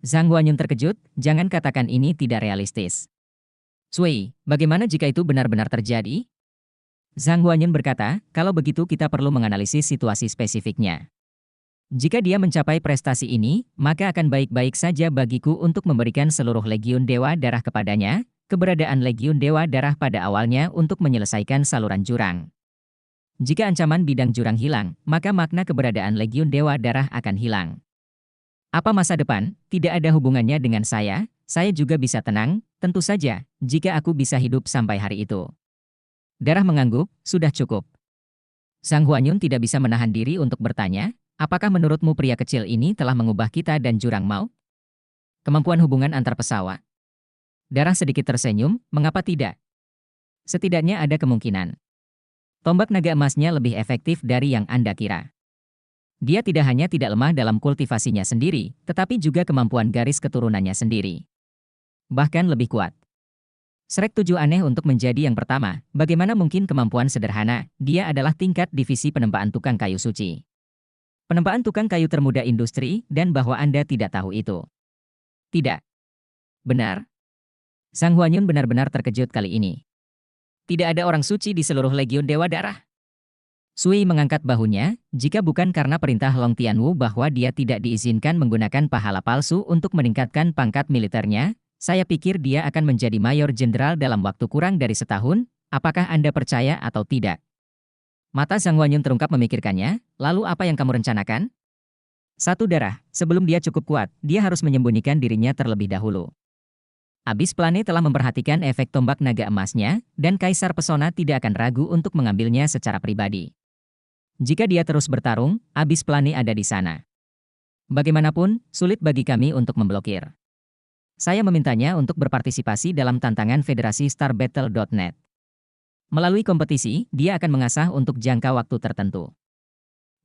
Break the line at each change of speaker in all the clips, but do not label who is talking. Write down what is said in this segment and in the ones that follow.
Zhang Huanyun terkejut, jangan katakan ini tidak realistis. Sui, bagaimana jika itu benar-benar terjadi? Zhang Huanyun berkata, kalau begitu kita perlu menganalisis situasi spesifiknya. Jika dia mencapai prestasi ini, maka akan baik-baik saja bagiku untuk memberikan seluruh Legiun Dewa Darah kepadanya, keberadaan Legiun Dewa Darah pada awalnya untuk menyelesaikan saluran jurang. Jika ancaman bidang jurang hilang, maka makna keberadaan Legiun Dewa Darah akan hilang. Apa masa depan, tidak ada hubungannya dengan saya juga bisa tenang, tentu saja, jika aku bisa hidup sampai hari itu. Darah mengangguk, sudah cukup. Zhang Huanyun tidak bisa menahan diri untuk bertanya, apakah menurutmu pria kecil ini telah mengubah kita dan jurang mau? Kemampuan hubungan antar pesawat. Darah sedikit tersenyum, mengapa tidak? Setidaknya ada kemungkinan. Tombak naga emasnya lebih efektif dari yang Anda kira. Dia tidak hanya tidak lemah dalam kultivasinya sendiri, tetapi juga kemampuan garis keturunannya sendiri. Bahkan lebih kuat. Shrek 7 aneh untuk menjadi yang pertama, bagaimana mungkin kemampuan sederhana, dia adalah tingkat divisi penempaan tukang kayu suci. Penempaan tukang kayu termuda industri, dan bahwa Anda tidak tahu itu. Tidak. Benar? Zhang Huanyun benar-benar terkejut kali ini. Tidak ada orang suci di seluruh Legiun Dewa Darah. Sui mengangkat bahunya, jika bukan karena perintah Long Tianwu bahwa dia tidak diizinkan menggunakan pahala palsu untuk meningkatkan pangkat militernya, saya pikir dia akan menjadi mayor jenderal dalam waktu kurang dari setahun, apakah Anda percaya atau tidak? Mata Zhang Huanyun terungkap memikirkannya, lalu apa yang kamu rencanakan? Satu darah, sebelum dia cukup kuat, dia harus menyembunyikan dirinya terlebih dahulu. Abis Plane telah memperhatikan efek tombak naga emasnya, dan Kaisar Pesona tidak akan ragu untuk mengambilnya secara pribadi. Jika dia terus bertarung, Abis Plane ada di sana. Bagaimanapun, sulit bagi kami untuk memblokir. Saya memintanya untuk berpartisipasi dalam tantangan Federasi StarBattle.net. Melalui kompetisi, dia akan mengasah untuk jangka waktu tertentu.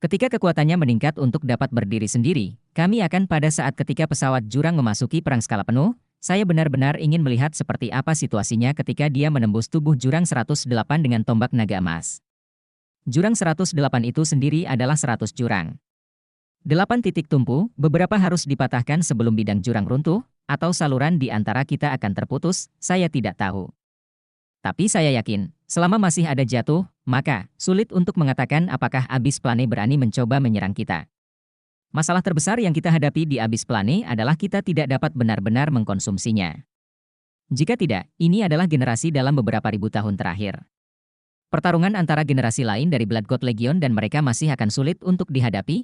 Ketika kekuatannya meningkat untuk dapat berdiri sendiri, kami akan pada saat ketika pesawat jurang memasuki perang skala penuh, saya benar-benar ingin melihat seperti apa situasinya ketika dia menembus tubuh jurang 108 dengan tombak naga emas. Jurang 108 itu sendiri adalah 100 jurang. 8 titik tumpu, beberapa harus dipatahkan sebelum bidang jurang runtuh, atau saluran di antara kita akan terputus, saya tidak tahu. Tapi saya yakin, selama masih ada jatuh, maka sulit untuk mengatakan apakah Abis Plane berani mencoba menyerang kita. Masalah terbesar yang kita hadapi di Abis Plane adalah kita tidak dapat benar-benar mengkonsumsinya. Jika tidak, ini adalah generasi dalam beberapa ribu tahun terakhir. Pertarungan antara generasi lain dari Blood God Legion dan mereka masih akan sulit untuk dihadapi?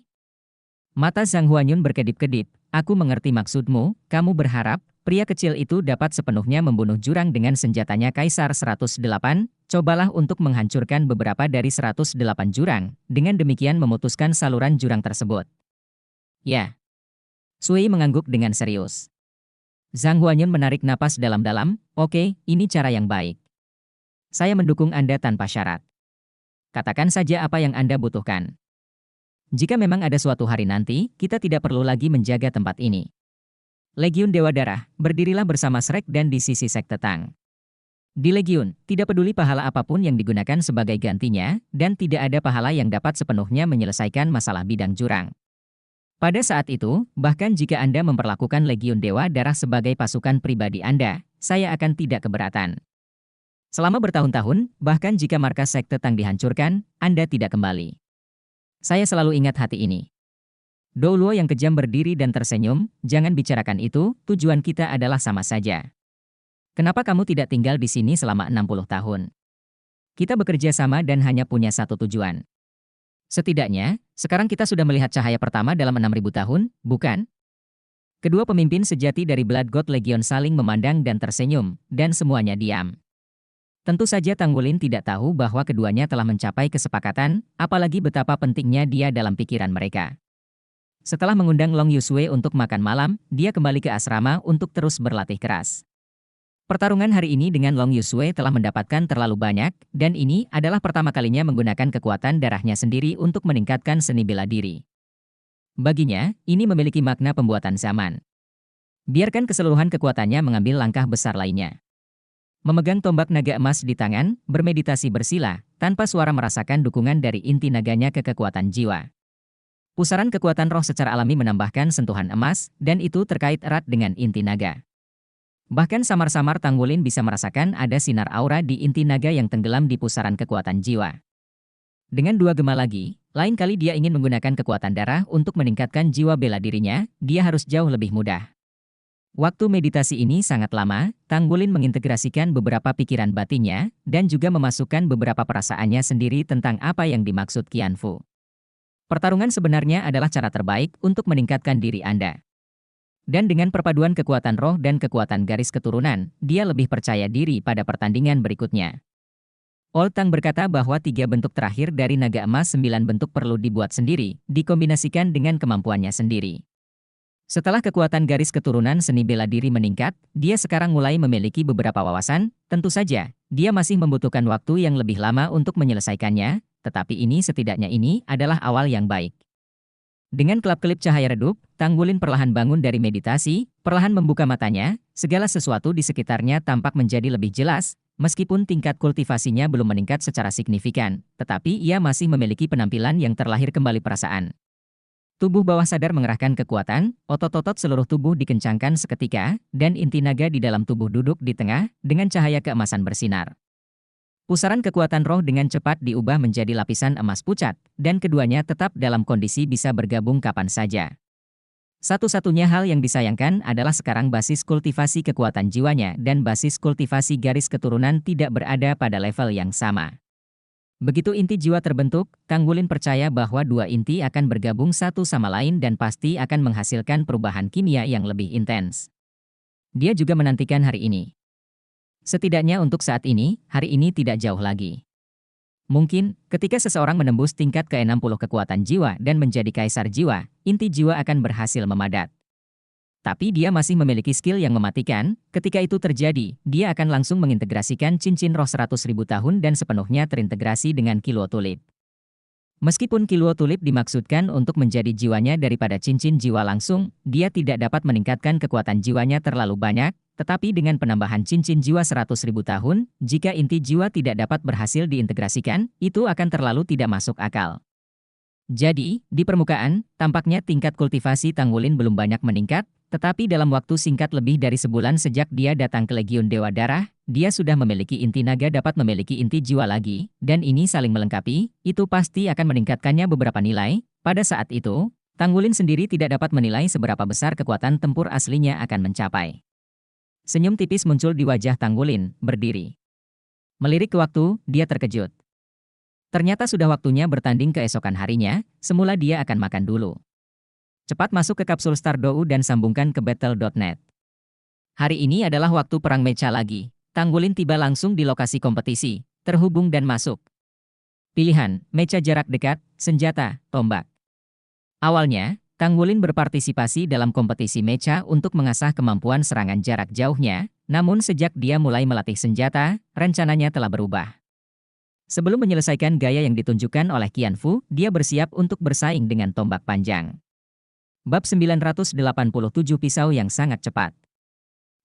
Mata Zhang Huanyun berkedip-kedip, aku mengerti maksudmu, kamu berharap, pria kecil itu dapat sepenuhnya membunuh jurang dengan senjatanya Kaisar 108, cobalah untuk menghancurkan beberapa dari 108 jurang, dengan demikian memutuskan saluran jurang tersebut. Ya. Sui mengangguk dengan serius. Zhang Huanyun menarik napas dalam-dalam, oke, ini cara yang baik. Saya mendukung Anda tanpa syarat. Katakan saja apa yang Anda butuhkan. Jika memang ada suatu hari nanti, kita tidak perlu lagi menjaga tempat ini. Legiun Dewa Darah, berdirilah bersama Shrek dan di sisi Sekte Tang. Di Legiun, tidak peduli pahala apapun yang digunakan sebagai gantinya, dan tidak ada pahala yang dapat sepenuhnya menyelesaikan masalah bidang jurang. Pada saat itu, bahkan jika Anda memperlakukan Legiun Dewa Darah sebagai pasukan pribadi Anda, saya akan tidak keberatan. Selama bertahun-tahun, bahkan jika markas Sekte Tang dihancurkan, Anda tidak kembali. Saya selalu ingat hati ini. Dou Luo yang kejam berdiri dan tersenyum, jangan bicarakan itu, tujuan kita adalah sama saja. Kenapa kamu tidak tinggal di sini selama 60 tahun? Kita bekerja sama dan hanya punya satu tujuan. Setidaknya, sekarang kita sudah melihat cahaya pertama dalam 6.000 tahun, bukan? Kedua pemimpin sejati dari Blood God Legion saling memandang dan tersenyum, dan semuanya diam. Tentu saja Tang Wulin tidak tahu bahwa keduanya telah mencapai kesepakatan, apalagi betapa pentingnya dia dalam pikiran mereka. Setelah mengundang Long Yusue untuk makan malam, dia kembali ke asrama untuk terus berlatih keras. Pertarungan hari ini dengan Long Yusue telah mendapatkan terlalu banyak, dan ini adalah pertama kalinya menggunakan kekuatan darahnya sendiri untuk meningkatkan seni bela diri. Baginya, ini memiliki makna pembuatan zaman. Biarkan keseluruhan kekuatannya mengambil langkah besar lainnya. Memegang tombak naga emas di tangan, bermeditasi bersila, tanpa suara merasakan dukungan dari inti naganya ke kekuatan jiwa. Pusaran kekuatan roh secara alami menambahkan sentuhan emas, dan itu terkait erat dengan inti naga. Bahkan samar-samar Tanggulin bisa merasakan ada sinar aura di inti naga yang tenggelam di pusaran kekuatan jiwa. Dengan dua gema lagi, lain kali dia ingin menggunakan kekuatan darah untuk meningkatkan jiwa bela dirinya, dia harus jauh lebih mudah. Waktu meditasi ini sangat lama, Tanggulin mengintegrasikan beberapa pikiran batinnya, dan juga memasukkan beberapa perasaannya sendiri tentang apa yang dimaksud Qianfu. Pertarungan sebenarnya adalah cara terbaik untuk meningkatkan diri Anda. Dan dengan perpaduan kekuatan roh dan kekuatan garis keturunan, dia lebih percaya diri pada pertandingan berikutnya. Old Tang berkata bahwa 3 bentuk terakhir dari naga emas 9 bentuk perlu dibuat sendiri, dikombinasikan dengan kemampuannya sendiri. Setelah kekuatan garis keturunan seni bela diri meningkat, dia sekarang mulai memiliki beberapa wawasan, tentu saja, dia masih membutuhkan waktu yang lebih lama untuk menyelesaikannya, tetapi setidaknya ini adalah awal yang baik. Dengan kelap-kelip cahaya redup, Tanggulin perlahan bangun dari meditasi, perlahan membuka matanya, segala sesuatu di sekitarnya tampak menjadi lebih jelas, meskipun tingkat kultivasinya belum meningkat secara signifikan, tetapi ia masih memiliki penampilan yang terlahir kembali perasaan. Tubuh bawah sadar mengerahkan kekuatan, otot-otot seluruh tubuh dikencangkan seketika, dan inti naga di dalam tubuh duduk di tengah, dengan cahaya keemasan bersinar. Pusaran kekuatan roh dengan cepat diubah menjadi lapisan emas pucat, dan keduanya tetap dalam kondisi bisa bergabung kapan saja. Satu-satunya hal yang disayangkan adalah sekarang basis kultivasi kekuatan jiwanya dan basis kultivasi garis keturunan tidak berada pada level yang sama. Begitu inti jiwa terbentuk, Tanggulin percaya bahwa dua inti akan bergabung satu sama lain dan pasti akan menghasilkan perubahan kimia yang lebih intens. Dia juga menantikan hari ini. Setidaknya untuk saat ini, hari ini tidak jauh lagi. Mungkin, ketika seseorang menembus tingkat ke-60 kekuatan jiwa dan menjadi kaisar jiwa, inti jiwa akan berhasil memadat. Tapi dia masih memiliki skill yang mematikan, ketika itu terjadi, dia akan langsung mengintegrasikan cincin roh 100.000 tahun dan sepenuhnya terintegrasi dengan Kiluo Tulip. Meskipun Kiluo Tulip dimaksudkan untuk menjadi jiwanya daripada cincin jiwa langsung, dia tidak dapat meningkatkan kekuatan jiwanya terlalu banyak, tetapi dengan penambahan cincin jiwa 100.000 tahun, jika inti jiwa tidak dapat berhasil diintegrasikan, itu akan terlalu tidak masuk akal. Jadi, di permukaan, tampaknya tingkat kultivasi Tanggulin belum banyak meningkat, tetapi dalam waktu singkat lebih dari sebulan sejak dia datang ke Legiun Dewa Darah, dia sudah memiliki inti naga dapat memiliki inti jiwa lagi, dan ini saling melengkapi, itu pasti akan meningkatkannya beberapa nilai. Pada saat itu, Tanggulin sendiri tidak dapat menilai seberapa besar kekuatan tempur aslinya akan mencapai. Senyum tipis muncul di wajah Tanggulin, berdiri. Melirik ke waktu, dia terkejut. Ternyata sudah waktunya bertanding keesokan harinya, semula dia akan makan dulu. Cepat masuk ke kapsul Stardow dan sambungkan ke battle.net. Hari ini adalah waktu perang mecha lagi. Tanggulin tiba langsung di lokasi kompetisi, terhubung dan masuk. Pilihan, mecha jarak dekat, senjata, tombak. Awalnya, Tanggulin berpartisipasi dalam kompetisi mecha untuk mengasah kemampuan serangan jarak jauhnya, namun sejak dia mulai melatih senjata, rencananya telah berubah. Sebelum menyelesaikan gaya yang ditunjukkan oleh Qianfu, dia bersiap untuk bersaing dengan tombak panjang. Bab 987 Pisau yang sangat cepat.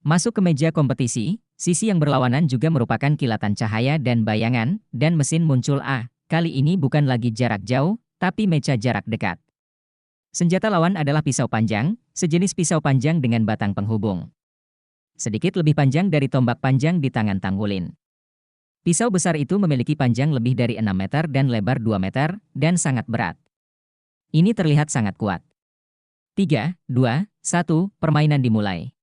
Masuk ke meja kompetisi, sisi yang berlawanan juga merupakan kilatan cahaya dan bayangan, dan mesin muncul kali ini bukan lagi jarak jauh, tapi mecha jarak dekat. Senjata lawan adalah pisau panjang, sejenis pisau panjang dengan batang penghubung. Sedikit lebih panjang dari tombak panjang di tangan Tanggulin. Pisau besar itu memiliki panjang lebih dari 6 meter dan lebar 2 meter, dan sangat berat. Ini terlihat sangat kuat. 3, 2, 1, permainan dimulai.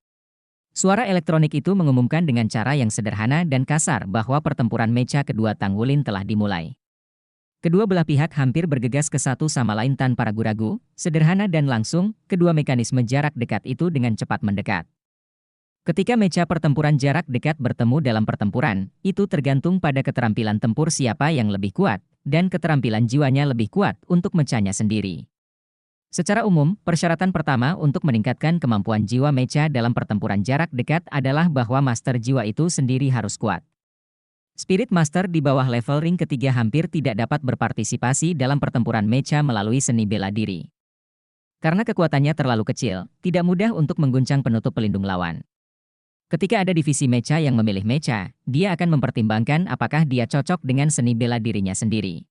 Suara elektronik itu mengumumkan dengan cara yang sederhana dan kasar bahwa pertempuran mecha kedua Tanggulin telah dimulai. Kedua belah pihak hampir bergegas ke satu sama lain tanpa ragu-ragu, sederhana dan langsung, kedua mekanisme jarak dekat itu dengan cepat mendekat. Ketika mecha pertempuran jarak dekat bertemu dalam pertempuran, itu tergantung pada keterampilan tempur siapa yang lebih kuat, dan keterampilan jiwanya lebih kuat untuk mechanya sendiri. Secara umum, persyaratan pertama untuk meningkatkan kemampuan jiwa mecha dalam pertempuran jarak dekat adalah bahwa master jiwa itu sendiri harus kuat. Spirit Master di bawah level ring ketiga hampir tidak dapat berpartisipasi dalam pertempuran mecha melalui seni bela diri. Karena kekuatannya terlalu kecil, tidak mudah untuk mengguncang penutup pelindung lawan. Ketika ada divisi mecha yang memilih mecha, dia akan mempertimbangkan apakah dia cocok dengan seni bela dirinya sendiri.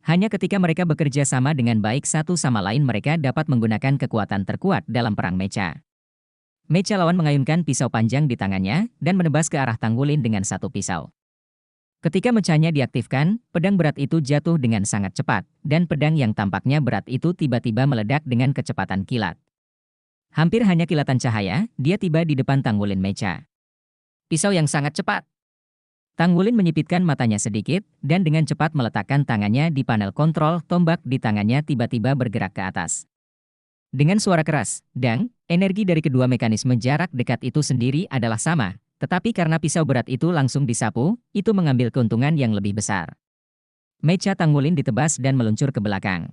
Hanya ketika mereka bekerja sama dengan baik satu sama lain mereka dapat menggunakan kekuatan terkuat dalam perang mecha. Mecha lawan mengayunkan pisau panjang di tangannya dan menebas ke arah Tanggulin dengan satu pisau. Ketika mechanya diaktifkan, pedang berat itu jatuh dengan sangat cepat, dan pedang yang tampaknya berat itu tiba-tiba meledak dengan kecepatan kilat. Hampir hanya kilatan cahaya, dia tiba di depan Tanggulin mecha. Pisau yang sangat cepat. Tanggulin menyipitkan matanya sedikit, dan dengan cepat meletakkan tangannya di panel kontrol, tombak di tangannya tiba-tiba bergerak ke atas. Dengan suara keras, dang, energi dari kedua mekanisme jarak dekat itu sendiri adalah sama, tetapi karena pisau berat itu langsung disapu, itu mengambil keuntungan yang lebih besar. Mecha Tanggulin ditebas dan meluncur ke belakang.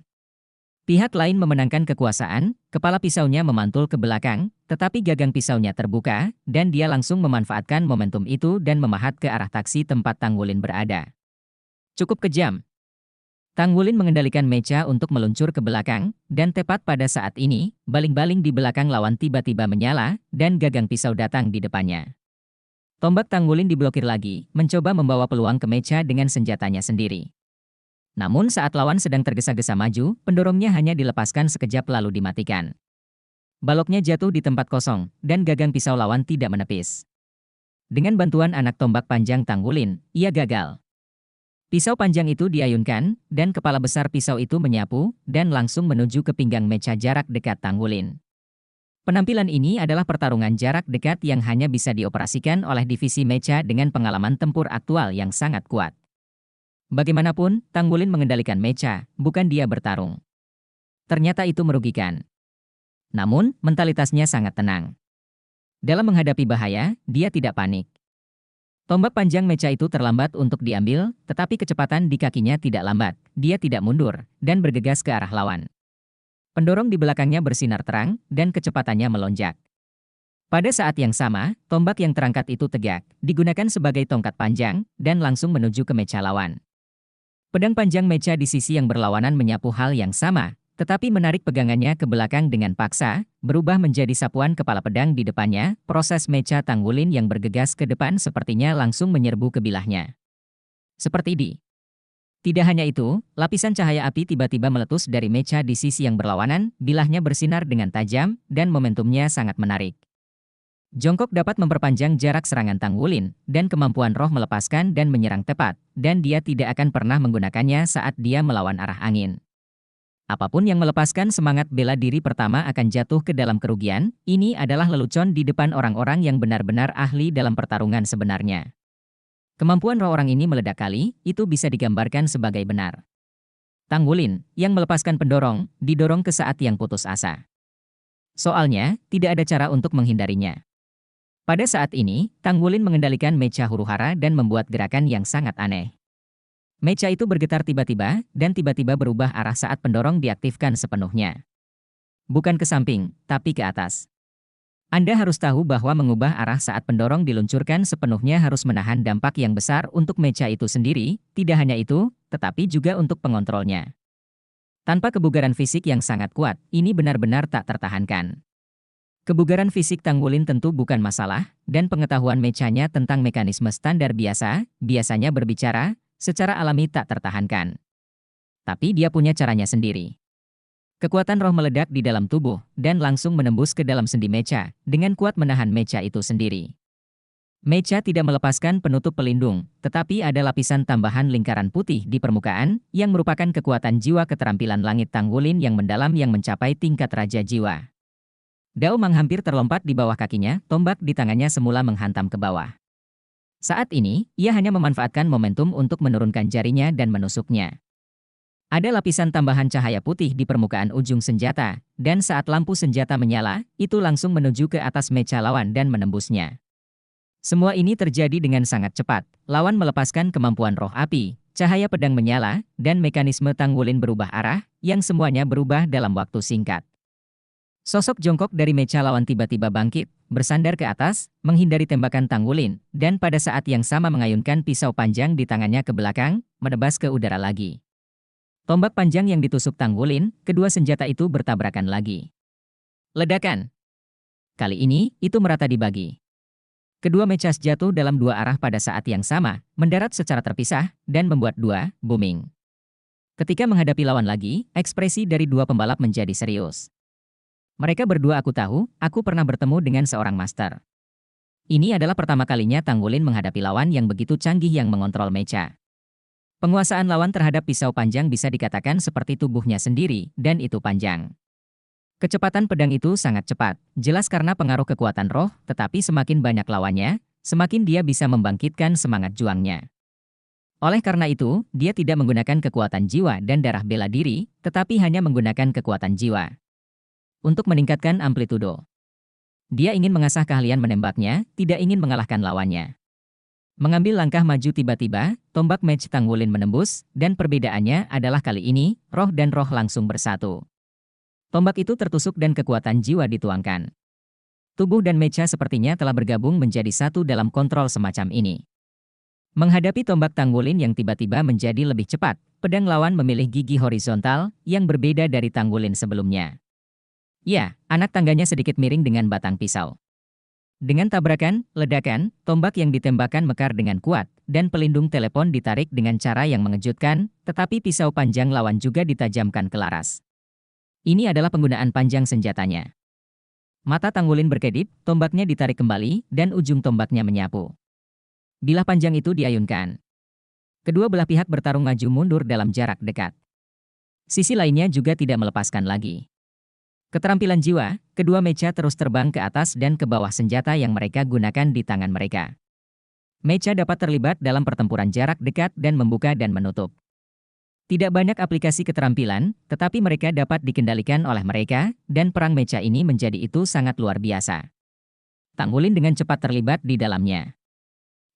Pihak lain memenangkan kekuasaan, kepala pisaunya memantul ke belakang, tetapi gagang pisaunya terbuka, dan dia langsung memanfaatkan momentum itu dan memahat ke arah taksi tempat Tanggulin berada. Cukup kejam. Tanggulin mengendalikan mecha untuk meluncur ke belakang, dan tepat pada saat ini, baling-baling di belakang lawan tiba-tiba menyala, dan gagang pisau datang di depannya. Tombak Tanggulin diblokir lagi, mencoba membawa peluang ke mecha dengan senjatanya sendiri. Namun saat lawan sedang tergesa-gesa maju, pendorongnya hanya dilepaskan sekejap lalu dimatikan. Baloknya jatuh di tempat kosong, dan gagang pisau lawan tidak menepis. Dengan bantuan anak tombak panjang Tanggulin, ia gagal. Pisau panjang itu diayunkan, dan kepala besar pisau itu menyapu, dan langsung menuju ke pinggang mecha jarak dekat Tanggulin. Penampilan ini adalah pertarungan jarak dekat yang hanya bisa dioperasikan oleh divisi mecha dengan pengalaman tempur aktual yang sangat kuat. Bagaimanapun, Tanggulin mengendalikan mecha, bukan dia bertarung. Ternyata itu merugikan. Namun, mentalitasnya sangat tenang. Dalam menghadapi bahaya, dia tidak panik. Tombak panjang mecha itu terlambat untuk diambil, tetapi kecepatan di kakinya tidak lambat. Dia tidak mundur, dan bergegas ke arah lawan. Pendorong di belakangnya bersinar terang, dan kecepatannya melonjak. Pada saat yang sama, tombak yang terangkat itu tegak, digunakan sebagai tongkat panjang, dan langsung menuju ke mecha lawan. Pedang panjang mecha di sisi yang berlawanan menyapu hal yang sama, tetapi menarik pegangannya ke belakang dengan paksa, berubah menjadi sapuan kepala pedang di depannya. Proses mecha Tanggulin yang bergegas ke depan sepertinya langsung menyerbu ke bilahnya. Seperti di. Tidak hanya itu, lapisan cahaya api tiba-tiba meletus dari mecha di sisi yang berlawanan, bilahnya bersinar dengan tajam, dan momentumnya sangat menarik. Jongkok dapat memperpanjang jarak serangan Tanggulin, dan kemampuan roh melepaskan dan menyerang tepat, dan dia tidak akan pernah menggunakannya saat dia melawan arah angin. Apapun yang melepaskan semangat bela diri pertama akan jatuh ke dalam kerugian, ini adalah lelucon di depan orang-orang yang benar-benar ahli dalam pertarungan sebenarnya. Kemampuan roh orang ini meledak kali, itu bisa digambarkan sebagai benar. Tanggulin, yang melepaskan pendorong, didorong ke saat yang putus asa. Soalnya, tidak ada cara untuk menghindarinya. Pada saat ini, Tanggulin mengendalikan mecha huru-hara dan membuat gerakan yang sangat aneh. Mecha itu bergetar tiba-tiba, dan tiba-tiba berubah arah saat pendorong diaktifkan sepenuhnya. Bukan ke samping, tapi ke atas. Anda harus tahu bahwa mengubah arah saat pendorong diluncurkan sepenuhnya harus menahan dampak yang besar untuk mecha itu sendiri, tidak hanya itu, tetapi juga untuk pengontrolnya. Tanpa kebugaran fisik yang sangat kuat, ini benar-benar tak tertahankan. Kebugaran fisik Tanggulin tentu bukan masalah, dan pengetahuan mechanya tentang mekanisme standar biasanya berbicara, secara alami tak tertahankan. Tapi dia punya caranya sendiri. Kekuatan roh meledak di dalam tubuh, dan langsung menembus ke dalam sendi mecha, dengan kuat menahan mecha itu sendiri. Mecha tidak melepaskan penutup pelindung, tetapi ada lapisan tambahan lingkaran putih di permukaan, yang merupakan kekuatan jiwa keterampilan langit Tanggulin yang mendalam yang mencapai tingkat Raja Jiwa. Dao Mang hampir terlompat di bawah kakinya, tombak di tangannya semula menghantam ke bawah. Saat ini, ia hanya memanfaatkan momentum untuk menurunkan jarinya dan menusuknya. Ada lapisan tambahan cahaya putih di permukaan ujung senjata, dan saat lampu senjata menyala, itu langsung menuju ke atas mecha lawan dan menembusnya. Semua ini terjadi dengan sangat cepat, lawan melepaskan kemampuan roh api, cahaya pedang menyala, dan mekanisme Tanggulin berubah arah, yang semuanya berubah dalam waktu singkat. Sosok jongkok dari mecha lawan tiba-tiba bangkit, bersandar ke atas, menghindari tembakan Tanggulin, dan pada saat yang sama mengayunkan pisau panjang di tangannya ke belakang, menebas ke udara lagi. Tombak panjang yang ditusuk Tanggulin, kedua senjata itu bertabrakan lagi. Ledakan. Kali ini, itu merata dibagi. Kedua mechas jatuh dalam dua arah pada saat yang sama, mendarat secara terpisah, dan membuat dua booming. Ketika menghadapi lawan lagi, ekspresi dari dua pembalap menjadi serius. Mereka berdua aku pernah bertemu dengan seorang master. Ini adalah pertama kalinya Tanggulin menghadapi lawan yang begitu canggih yang mengontrol mecha. Penguasaan lawan terhadap pisau panjang bisa dikatakan seperti tubuhnya sendiri, dan itu panjang. Kecepatan pedang itu sangat cepat, jelas karena pengaruh kekuatan roh, tetapi semakin banyak lawannya, semakin dia bisa membangkitkan semangat juangnya. Oleh karena itu, dia tidak menggunakan kekuatan jiwa dan darah bela diri, tetapi hanya menggunakan kekuatan jiwa. Untuk meningkatkan amplitudo. Dia ingin mengasah keahlian menembaknya, tidak ingin mengalahkan lawannya. Mengambil langkah maju tiba-tiba, tombak mage Tanggulin menembus, dan perbedaannya adalah kali ini, roh dan roh langsung bersatu. Tombak itu tertusuk dan kekuatan jiwa dituangkan. Tubuh dan mecha sepertinya telah bergabung menjadi satu dalam kontrol semacam ini. Menghadapi tombak Tanggulin yang tiba-tiba menjadi lebih cepat, pedang lawan memilih gigi horizontal yang berbeda dari Tanggulin sebelumnya. Ya, anak tangganya sedikit miring dengan batang pisau. Dengan tabrakan, ledakan, tombak yang ditembakkan mekar dengan kuat, dan pelindung telepon ditarik dengan cara yang mengejutkan, tetapi pisau panjang lawan juga ditajamkan ke laras. Ini adalah penggunaan panjang senjatanya. Mata Tanggulin berkedip, tombaknya ditarik kembali, dan ujung tombaknya menyapu. Bilah panjang itu diayunkan. Kedua belah pihak bertarung maju mundur dalam jarak dekat. Sisi lainnya juga tidak melepaskan lagi. Keterampilan jiwa, kedua mecha terus terbang ke atas dan ke bawah senjata yang mereka gunakan di tangan mereka. Mecha dapat terlibat dalam pertempuran jarak dekat dan membuka dan menutup. Tidak banyak aplikasi keterampilan, tetapi mereka dapat dikendalikan oleh mereka, dan perang mecha ini menjadi itu sangat luar biasa. Tanggulin dengan cepat terlibat di dalamnya.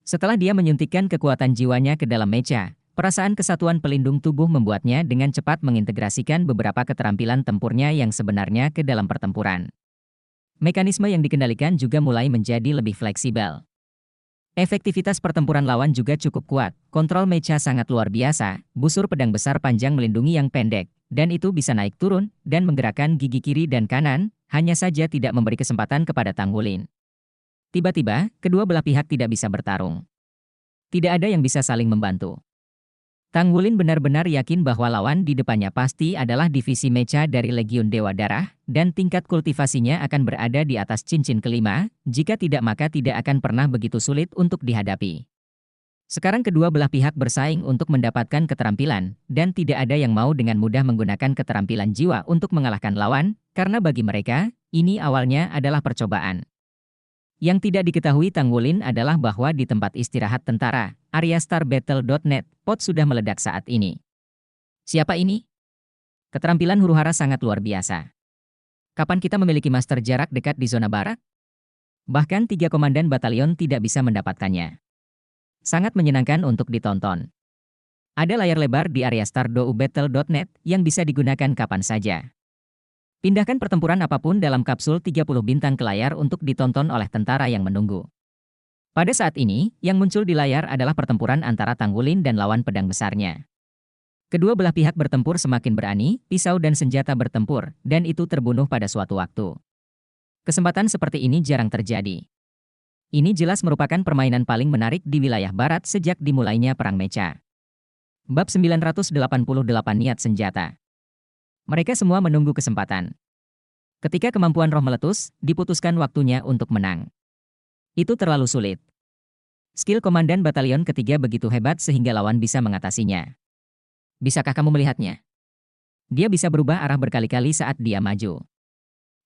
Setelah dia menyuntikkan kekuatan jiwanya ke dalam mecha, perasaan kesatuan pelindung tubuh membuatnya dengan cepat mengintegrasikan beberapa keterampilan tempurnya yang sebenarnya ke dalam pertempuran. Mekanisme yang dikendalikan juga mulai menjadi lebih fleksibel. Efektivitas pertempuran lawan juga cukup kuat, kontrol mecha sangat luar biasa, busur pedang besar panjang melindungi yang pendek, dan itu bisa naik turun, dan menggerakkan gigi kiri dan kanan, hanya saja tidak memberi kesempatan kepada Tanggulin. Tiba-tiba, kedua belah pihak tidak bisa bertarung. Tidak ada yang bisa saling membantu. Tanggulin benar-benar yakin bahwa lawan di depannya pasti adalah divisi mecha dari Legiun Dewa Darah, dan tingkat kultivasinya akan berada di atas cincin kelima, jika tidak maka tidak akan pernah begitu sulit untuk dihadapi. Sekarang kedua belah pihak bersaing untuk mendapatkan keterampilan, dan tidak ada yang mau dengan mudah menggunakan keterampilan jiwa untuk mengalahkan lawan, karena bagi mereka, ini awalnya adalah percobaan. Yang tidak diketahui Tanggulin adalah bahwa di tempat istirahat tentara, area StarBattle.net, pot sudah meledak saat ini. Siapa ini? Keterampilan huru-hara sangat luar biasa. Kapan kita memiliki master jarak dekat di zona barat? Bahkan 3 komandan batalion tidak bisa mendapatkannya. Sangat menyenangkan untuk ditonton. Ada layar lebar di area StarBattle.net yang bisa digunakan kapan saja. Pindahkan pertempuran apapun dalam kapsul 30 bintang ke layar untuk ditonton oleh tentara yang menunggu. Pada saat ini, yang muncul di layar adalah pertempuran antara Tanggulin dan lawan pedang besarnya. Kedua belah pihak bertempur semakin berani, pisau dan senjata bertempur, dan itu terbunuh pada suatu waktu. Kesempatan seperti ini jarang terjadi. Ini jelas merupakan permainan paling menarik di wilayah barat sejak dimulainya Perang Mecha. Bab 988 Niat Senjata. Mereka semua menunggu kesempatan. Ketika kemampuan roh meletus, diputuskan waktunya untuk menang. Itu terlalu sulit. Skill komandan batalion ketiga begitu hebat sehingga lawan bisa mengatasinya. Bisakah kamu melihatnya? Dia bisa berubah arah berkali-kali saat dia maju.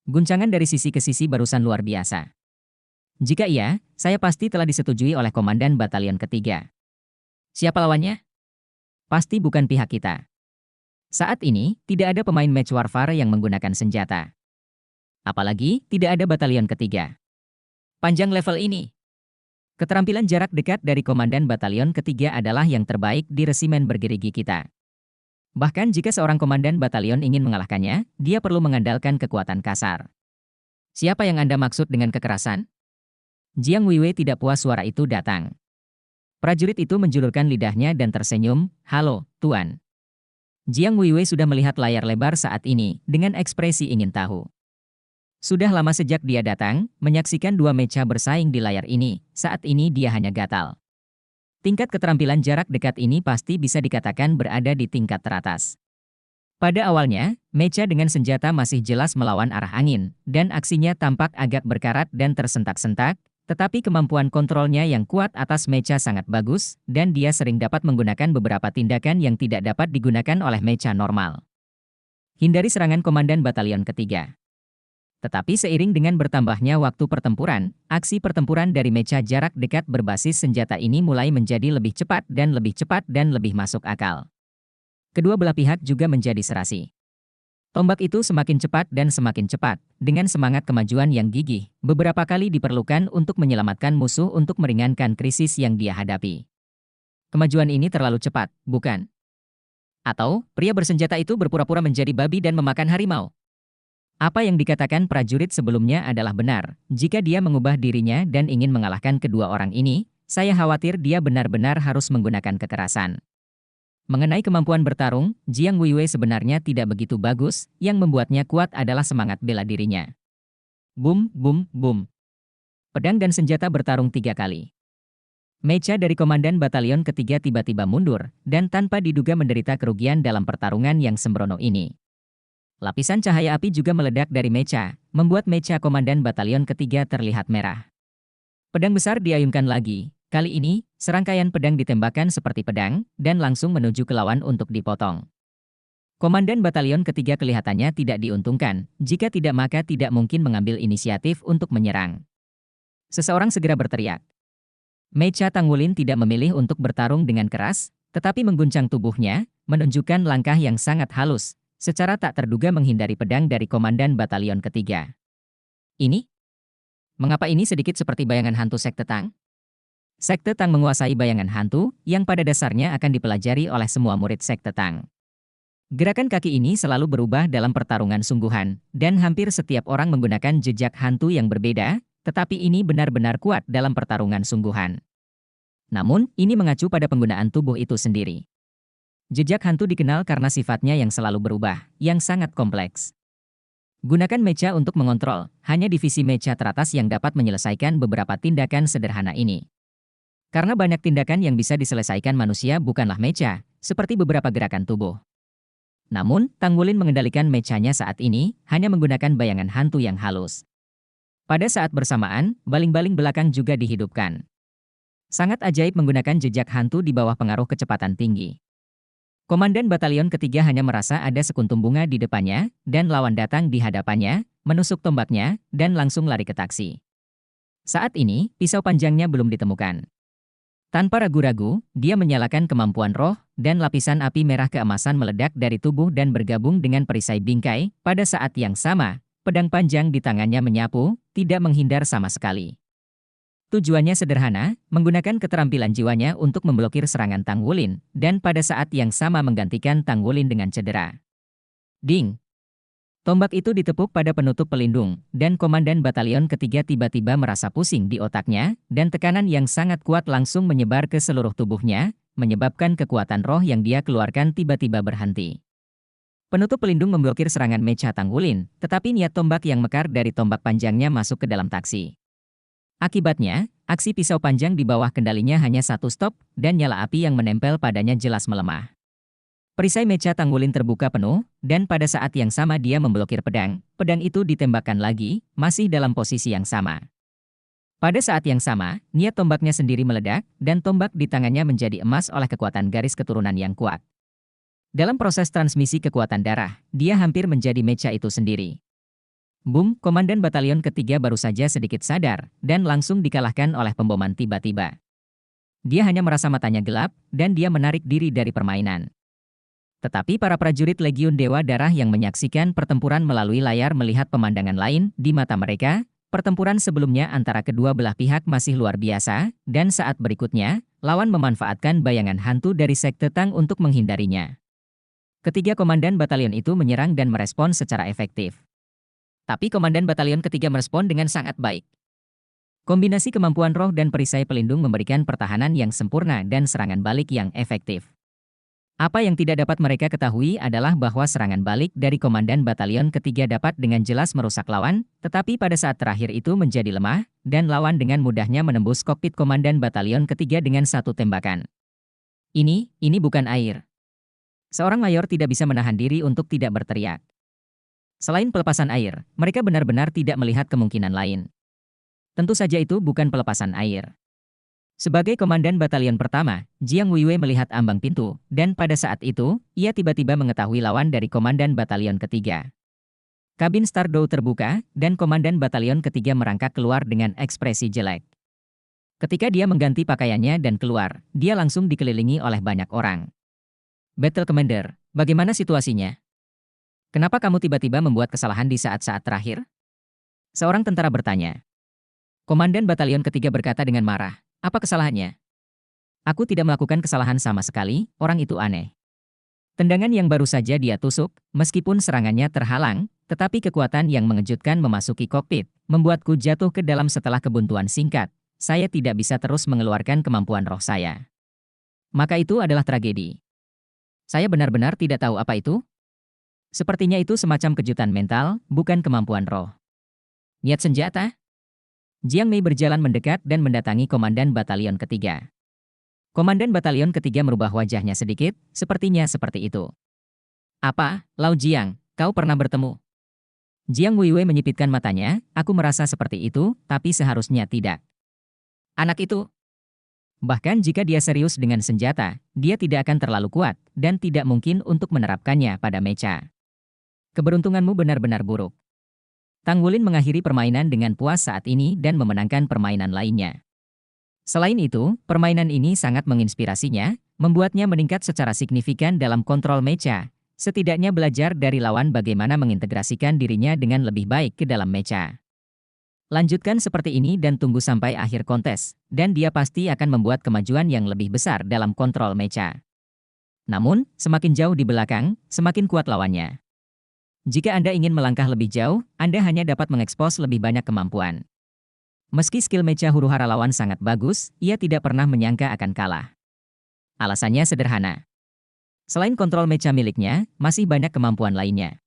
Guncangan dari sisi ke sisi barusan luar biasa. Jika iya, saya pasti telah disetujui oleh komandan batalion ketiga. Siapa lawannya? Pasti bukan pihak kita. Saat ini, tidak ada pemain match warfare yang menggunakan senjata. Apalagi, tidak ada batalion ketiga. Panjang level ini. Keterampilan jarak dekat dari komandan batalion ketiga adalah yang terbaik di resimen bergerigi kita. Bahkan jika seorang komandan batalion ingin mengalahkannya, dia perlu mengandalkan kekuatan kasar. Siapa yang Anda maksud dengan kekerasan? Jiang Weiwei tidak puas suara itu datang. Prajurit itu menjulurkan lidahnya dan tersenyum, "Halo, Tuan." Jiang Weiwei sudah melihat layar lebar saat ini, dengan ekspresi ingin tahu. Sudah lama sejak dia datang, menyaksikan dua mecha bersaing di layar ini, saat ini dia hanya gatal. Tingkat keterampilan jarak dekat ini pasti bisa dikatakan berada di tingkat teratas. Pada awalnya, Mecha dengan senjata masih jelas melawan arah angin, dan aksinya tampak agak berkarat dan tersentak-sentak, tetapi kemampuan kontrolnya yang kuat atas Mecha sangat bagus, dan dia sering dapat menggunakan beberapa tindakan yang tidak dapat digunakan oleh Mecha normal. Hindari serangan Komandan Batalion Ketiga. Tetapi seiring dengan bertambahnya waktu pertempuran, aksi pertempuran dari Mecha jarak dekat berbasis senjata ini mulai menjadi lebih cepat dan lebih masuk akal. Kedua belah pihak juga menjadi serasi. Tombak itu semakin cepat, dengan semangat kemajuan yang gigih, beberapa kali diperlukan untuk menyelamatkan musuh untuk meringankan krisis yang dia hadapi. Kemajuan ini terlalu cepat, bukan? Atau, pria bersenjata itu berpura-pura menjadi babi dan memakan harimau. Apa yang dikatakan prajurit sebelumnya adalah benar. Jika dia mengubah dirinya dan ingin mengalahkan kedua orang ini, saya khawatir dia benar-benar harus menggunakan kekerasan. Mengenai kemampuan bertarung, Jiang Weiwei sebenarnya tidak begitu bagus, yang membuatnya kuat adalah semangat bela dirinya. Bum, bum, bum. Pedang dan senjata bertarung 3 kali. Mecha dari Komandan Batalion Ketiga tiba-tiba mundur, dan tanpa diduga menderita kerugian dalam pertarungan yang sembrono ini. Lapisan cahaya api juga meledak dari Mecha, membuat Mecha Komandan Batalion Ketiga terlihat merah. Pedang besar diayunkan lagi. Kali ini, serangkaian pedang ditembakkan seperti pedang, dan langsung menuju ke lawan untuk dipotong. Komandan Batalion Ketiga kelihatannya tidak diuntungkan, jika tidak maka tidak mungkin mengambil inisiatif untuk menyerang. Seseorang segera berteriak. Mecha Tangwulin tidak memilih untuk bertarung dengan keras, tetapi mengguncang tubuhnya, menunjukkan langkah yang sangat halus, secara tak terduga menghindari pedang dari Komandan Batalion Ketiga. Ini? Mengapa ini sedikit seperti bayangan hantu Sekte Tang? Sekte Tang menguasai bayangan hantu, yang pada dasarnya akan dipelajari oleh semua murid Sekte Tang. Gerakan kaki ini selalu berubah dalam pertarungan sungguhan, dan hampir setiap orang menggunakan jejak hantu yang berbeda, tetapi ini benar-benar kuat dalam pertarungan sungguhan. Namun, ini mengacu pada penggunaan tubuh itu sendiri. Jejak hantu dikenal karena sifatnya yang selalu berubah, yang sangat kompleks. Gunakan Mecha untuk mengontrol, hanya divisi Mecha teratas yang dapat menyelesaikan beberapa tindakan sederhana ini. Karena banyak tindakan yang bisa diselesaikan manusia bukanlah Mecha, seperti beberapa gerakan tubuh. Namun, Tangwulin mengendalikan Mechanya saat ini, hanya menggunakan bayangan hantu yang halus. Pada saat bersamaan, baling-baling belakang juga dihidupkan. Sangat ajaib menggunakan jejak hantu di bawah pengaruh kecepatan tinggi. Komandan Batalion Ketiga hanya merasa ada sekuntum bunga di depannya, dan lawan datang di hadapannya, menusuk tombaknya, dan langsung lari ke taksi. Saat ini, pisau panjangnya belum ditemukan. Tanpa ragu-ragu, dia menyalakan kemampuan roh, dan lapisan api merah keemasan meledak dari tubuh dan bergabung dengan perisai bingkai. Pada saat yang sama, pedang panjang di tangannya menyapu, tidak menghindar sama sekali. Tujuannya sederhana, menggunakan keterampilan jiwanya untuk memblokir serangan Tangwulin, dan pada saat yang sama menggantikan Tangwulin dengan cedera. Ding! Tombak itu ditepuk pada penutup pelindung, dan Komandan Batalion Ketiga tiba-tiba merasa pusing di otaknya, dan tekanan yang sangat kuat langsung menyebar ke seluruh tubuhnya, menyebabkan kekuatan roh yang dia keluarkan tiba-tiba berhenti. Penutup pelindung memblokir serangan Mecha Tangwulin, tetapi niat tombak yang mekar dari tombak panjangnya masuk ke dalam taksi. Akibatnya, aksi pisau panjang di bawah kendalinya hanya satu stop, dan nyala api yang menempel padanya jelas melemah. Perisai Mecha Tangwulin terbuka penuh, dan pada saat yang sama dia memblokir pedang. Pedang itu ditembakkan lagi, masih dalam posisi yang sama. Pada saat yang sama, niat tombaknya sendiri meledak, dan tombak di tangannya menjadi emas oleh kekuatan garis keturunan yang kuat. Dalam proses transmisi kekuatan darah, dia hampir menjadi Mecha itu sendiri. Boom, Komandan Batalion Ketiga baru saja sedikit sadar, dan langsung dikalahkan oleh pemboman tiba-tiba. Dia hanya merasa matanya gelap, dan dia menarik diri dari permainan. Tetapi para prajurit Legiun Dewa Darah yang menyaksikan pertempuran melalui layar melihat pemandangan lain di mata mereka. Pertempuran sebelumnya antara kedua belah pihak masih luar biasa, dan saat berikutnya, lawan memanfaatkan bayangan hantu dari Sekte Tang untuk menghindarinya. Ketiga komandan batalion itu menyerang dan merespon secara efektif. Tapi Komandan Batalion Ketiga merespon dengan sangat baik. Kombinasi kemampuan roh dan perisai pelindung memberikan pertahanan yang sempurna dan serangan balik yang efektif. Apa yang tidak dapat mereka ketahui adalah bahwa serangan balik dari Komandan Batalion Ketiga dapat dengan jelas merusak lawan, tetapi pada saat terakhir itu menjadi lemah, dan lawan dengan mudahnya menembus kokpit Komandan Batalion Ketiga dengan satu tembakan. Ini bukan air. Seorang mayor tidak bisa menahan diri untuk tidak berteriak. Selain pelepasan air, mereka benar-benar tidak melihat kemungkinan lain. Tentu saja itu bukan pelepasan air. Sebagai komandan batalion pertama, Jiang Weiwei melihat ambang pintu, dan pada saat itu, ia tiba-tiba mengetahui lawan dari komandan batalion ketiga. Kabin Stardow terbuka, dan komandan batalion ketiga merangkak keluar dengan ekspresi jelek. Ketika dia mengganti pakaiannya dan keluar, dia langsung dikelilingi oleh banyak orang. Battle Commander, bagaimana situasinya? Kenapa kamu tiba-tiba membuat kesalahan di saat-saat terakhir? Seorang tentara bertanya. Komandan batalion ketiga berkata dengan marah. Apa kesalahannya? Aku tidak melakukan kesalahan sama sekali, orang itu aneh. Tendangan yang baru saja dia tusuk, meskipun serangannya terhalang, tetapi kekuatan yang mengejutkan memasuki kokpit, membuatku jatuh ke dalam setelah kebuntuan singkat. Saya tidak bisa terus mengeluarkan kemampuan roh saya. Maka itu adalah tragedi. Saya benar-benar tidak tahu apa itu. Sepertinya itu semacam kejutan mental, bukan kemampuan roh. Niat senjata? Jiang Mei berjalan mendekat dan mendatangi komandan batalion ketiga. Komandan batalion ketiga merubah wajahnya sedikit, sepertinya seperti itu. Apa, Lao Jiang, kau pernah bertemu? Jiang Weiwei menyipitkan matanya, aku merasa seperti itu, tapi seharusnya tidak. Anak itu. Bahkan jika dia serius dengan senjata, dia tidak akan terlalu kuat, dan tidak mungkin untuk menerapkannya pada mecha. Keberuntunganmu benar-benar buruk. Tang Wulin mengakhiri permainan dengan puas saat ini dan memenangkan permainan lainnya. Selain itu, permainan ini sangat menginspirasinya, membuatnya meningkat secara signifikan dalam kontrol mecha, setidaknya belajar dari lawan bagaimana mengintegrasikan dirinya dengan lebih baik ke dalam mecha. Lanjutkan seperti ini dan tunggu sampai akhir kontes, dan dia pasti akan membuat kemajuan yang lebih besar dalam kontrol mecha. Namun, semakin jauh di belakang, semakin kuat lawannya. Jika Anda ingin melangkah lebih jauh, Anda hanya dapat mengekspos lebih banyak kemampuan. Meski skill mecha huru-hara lawan sangat bagus, ia tidak pernah menyangka akan kalah. Alasannya sederhana. Selain kontrol mecha miliknya, masih banyak kemampuan lainnya.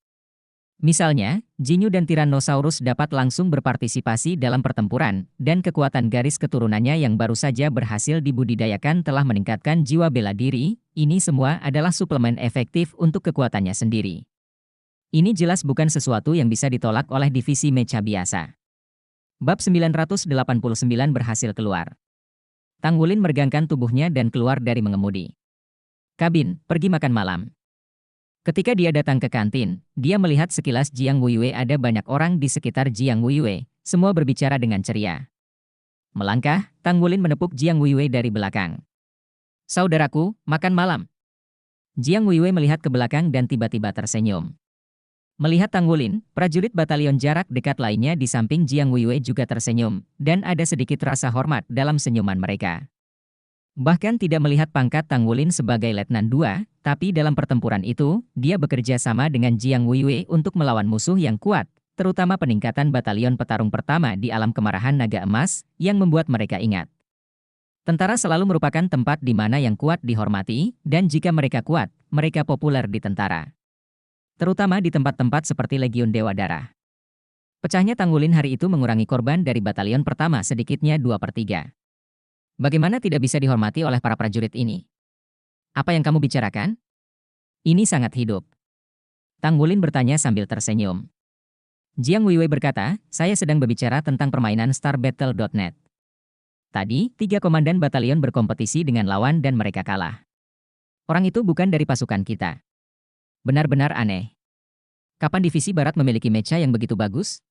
Misalnya, Jinyu dan Tyrannosaurus dapat langsung berpartisipasi dalam pertempuran, dan kekuatan garis keturunannya yang baru saja berhasil dibudidayakan telah meningkatkan jiwa bela diri. Ini semua adalah suplemen efektif untuk kekuatannya sendiri. Ini jelas bukan sesuatu yang bisa ditolak oleh divisi mecha biasa. Bab 989 berhasil keluar. Tang Wulin meregangkan tubuhnya dan keluar dari mengemudi. Kabin, pergi makan malam. Ketika dia datang ke kantin, dia melihat sekilas Jiang Weiwei. Ada banyak orang di sekitar Jiang Weiwei, semua berbicara dengan ceria. Melangkah, Tang Wulin menepuk Jiang Weiwei dari belakang. Saudaraku, makan malam. Jiang Weiwei melihat ke belakang dan tiba-tiba tersenyum. Melihat Tang Wulin, prajurit batalion jarak dekat lainnya di samping Jiang Weiwei juga tersenyum, dan ada sedikit rasa hormat dalam senyuman mereka. Bahkan tidak melihat pangkat Tang Wulin sebagai Letnan 2, tapi dalam pertempuran itu, dia bekerja sama dengan Jiang Weiwei untuk melawan musuh yang kuat, terutama peningkatan batalion petarung pertama di alam kemarahan naga emas, yang membuat mereka ingat. Tentara selalu merupakan tempat di mana yang kuat dihormati, dan jika mereka kuat, mereka populer di tentara. Terutama di tempat-tempat seperti Legiun Dewa Darah. Pecahnya Tang Wulin hari itu mengurangi korban dari batalion pertama sedikitnya 2/3. Bagaimana tidak bisa dihormati oleh para prajurit ini? Apa yang kamu bicarakan? Ini sangat hidup. Tang Wulin bertanya sambil tersenyum. Jiang Weiwei berkata, saya sedang berbicara tentang permainan StarBattle.net. Tadi, 3 komandan batalion berkompetisi dengan lawan dan mereka kalah. Orang itu bukan dari pasukan kita. Benar-benar aneh. Kapan divisi barat memiliki mecha yang begitu bagus?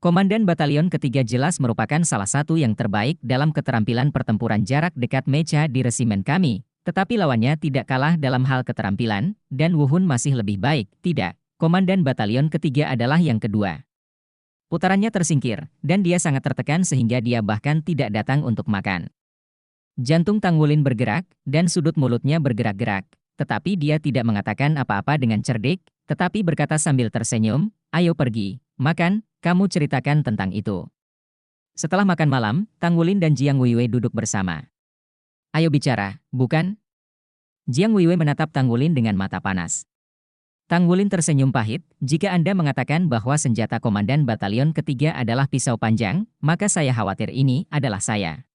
Komandan batalion ketiga jelas merupakan salah satu yang terbaik dalam keterampilan pertempuran jarak dekat mecha di resimen kami, tetapi lawannya tidak kalah dalam hal keterampilan, dan Wuhun masih lebih baik, tidak. Komandan batalion ketiga adalah yang kedua. Putarannya tersingkir, dan dia sangat tertekan sehingga dia bahkan tidak datang untuk makan. Jantung Tang Wulin bergerak, dan sudut mulutnya bergerak-gerak. Tetapi dia tidak mengatakan apa-apa dengan cerdik, tetapi berkata sambil tersenyum, ayo pergi, makan, kamu ceritakan tentang itu. Setelah makan malam, Tang Wulin dan Jiang Weiwei duduk bersama. Ayo bicara, bukan? Jiang Weiwei menatap Tang Wulin dengan mata panas. Tang Wulin tersenyum pahit, jika Anda mengatakan bahwa senjata komandan batalion ketiga adalah pisau panjang, maka saya khawatir ini adalah saya.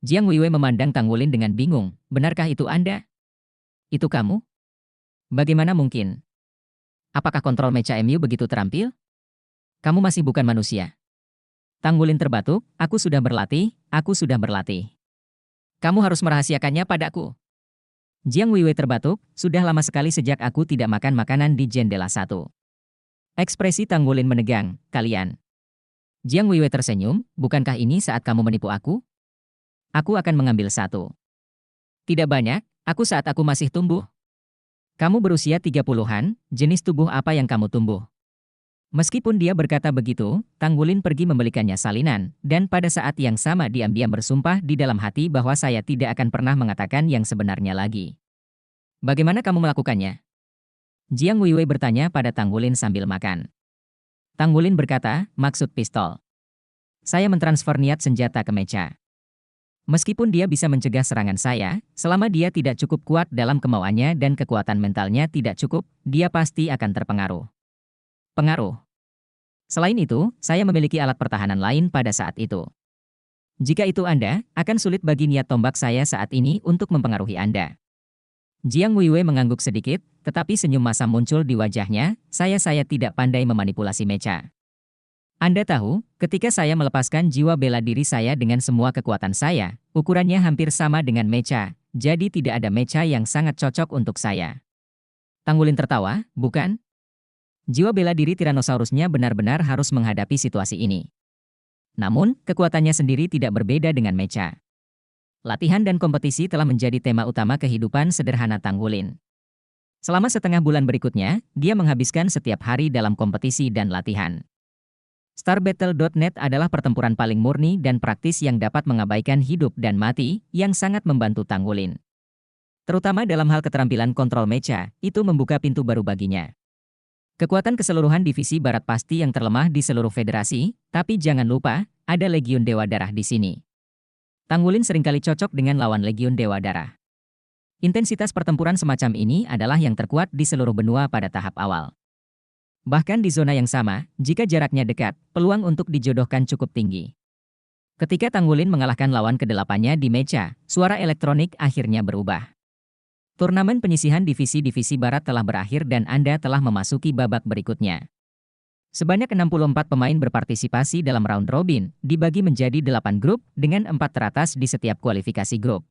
Jiang Weiwei memandang Tang Wulin dengan bingung, benarkah itu Anda? Itu kamu? Bagaimana mungkin? Apakah kontrol mecha MU begitu terampil? Kamu masih bukan manusia. Tang Wulin terbatuk, aku sudah berlatih. Kamu harus merahasiakannya padaku. Jiang Weiwei terbatuk, sudah lama sekali sejak aku tidak makan makanan di jendela 1. Ekspresi Tang Wulin menegang, kalian. Jiang Weiwei tersenyum, bukankah ini saat kamu menipu aku? Aku akan mengambil 1. Tidak banyak, aku saat aku masih tumbuh. Kamu berusia 30-an, jenis tubuh apa yang kamu tumbuh? Meskipun dia berkata begitu, Tang Wulin pergi membelikannya salinan, dan pada saat yang sama diam-diam bersumpah di dalam hati bahwa saya tidak akan pernah mengatakan yang sebenarnya lagi. Bagaimana kamu melakukannya? Jiang Weiwei bertanya pada Tang Wulin sambil makan. Tang Wulin berkata, maksud pistol. Saya mentransfer niat senjata ke mecha. Meskipun dia bisa mencegah serangan saya, selama dia tidak cukup kuat dalam kemauannya dan kekuatan mentalnya tidak cukup, dia pasti akan terpengaruh. Pengaruh. Selain itu, saya memiliki alat pertahanan lain pada saat itu. Jika itu Anda, akan sulit bagi niat tombak saya saat ini untuk mempengaruhi Anda. Jiang Weiwei mengangguk sedikit, tetapi senyum masam muncul di wajahnya, saya tidak pandai memanipulasi mecha. Anda tahu, ketika saya melepaskan jiwa bela diri saya dengan semua kekuatan saya, ukurannya hampir sama dengan mecha, jadi tidak ada mecha yang sangat cocok untuk saya. Tang Wulin tertawa, bukan? Jiwa bela diri Tyrannosaurusnya benar-benar harus menghadapi situasi ini. Namun, kekuatannya sendiri tidak berbeda dengan mecha. Latihan dan kompetisi telah menjadi tema utama kehidupan sederhana Tang Wulin. Selama setengah bulan berikutnya, dia menghabiskan setiap hari dalam kompetisi dan latihan. StarBattle.net adalah pertempuran paling murni dan praktis yang dapat mengabaikan hidup dan mati, yang sangat membantu Tang Wulin. Terutama dalam hal keterampilan kontrol mecha, itu membuka pintu baru baginya. Kekuatan keseluruhan divisi barat pasti yang terlemah di seluruh federasi, tapi jangan lupa, ada Legiun Dewa Darah di sini. Tang Wulin seringkali cocok dengan lawan Legiun Dewa Darah. Intensitas pertempuran semacam ini adalah yang terkuat di seluruh benua pada tahap awal. Bahkan di zona yang sama, jika jaraknya dekat, peluang untuk dijodohkan cukup tinggi. Ketika Tang Wulin mengalahkan lawan ke-8-nya di mecha, suara elektronik akhirnya berubah. Turnamen penyisihan divisi-divisi barat telah berakhir dan Anda telah memasuki babak berikutnya. Sebanyak 64 pemain berpartisipasi dalam round robin, dibagi menjadi 8 grup, dengan 4 teratas di setiap kualifikasi grup.